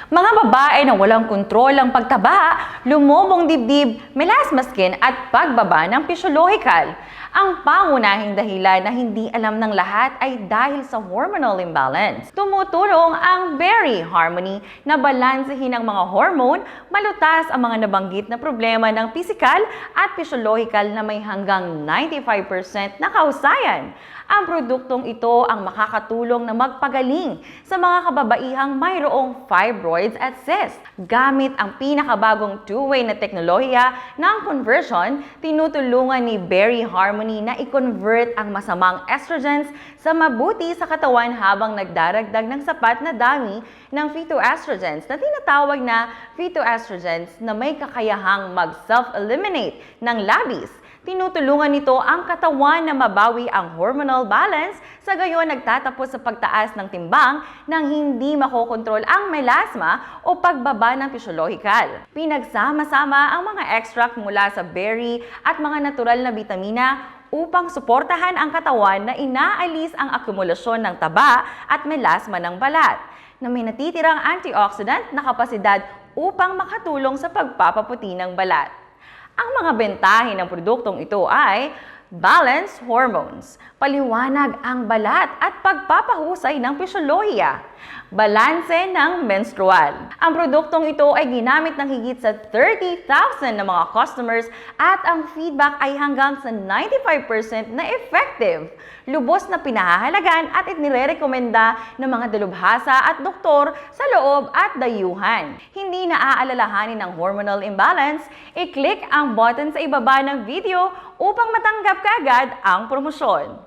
Mga babae na walang kontrol ang pagtaba, lumubong dibdib, melasma skin at pagbaba ng physiological. Ang pangunahing dahilan na hindi alam ng lahat ay dahil sa hormonal imbalance. Tumutulong ang Berry Harmony na balansehin ang mga hormone, malutas ang mga nabanggit na problema ng physical at physiological na may hanggang 95% na kausayan. Ang produktong ito ang makakatulong na magpagaling sa mga kababaihang mayroong fibroids at cysts. Gamit ang pinakabagong two-way na teknolohiya ng conversion, tinutulungan ni Berry Harmony na i-convert ang masamang estrogens sa mabuti sa katawan habang nagdaragdag ng sapat na dami ng phytoestrogens na tinatawag na phytoestrogens na may kakayahang mag-self-eliminate ng labis. Tinutulungan nito ang katawan na mabawi ang hormonal balance, sa gayon nagtatapos sa pagtaas ng timbang nang hindi makokontrol ang melasma o pagbaba ng physiological. Pinagsama-sama ang mga extract mula sa berry at mga natural na bitamina upang suportahan ang katawan na inaalis ang akumulasyon ng taba at melasma ng balat, na may natitirang antioxidant na kapasidad upang makatulong sa pagpapaputi ng balat. Ang mga bentahe ng produktong ito ay balanced hormones, paliwanag ang balat at pagpapahusay ng physiolohiya, balanse ng menstrual. Ang produktong ito ay ginamit ng higit sa 30,000 na mga customers at ang feedback ay hanggang sa 95% na effective. Lubos na pinahahalagan at inirerekomenda ng mga dalubhasa at doktor sa loob at dayuhan. Hindi na aalalahanin ng hormonal imbalance, i-click ang button sa ibaba ng video upang matanggap kaagad ang promosyon.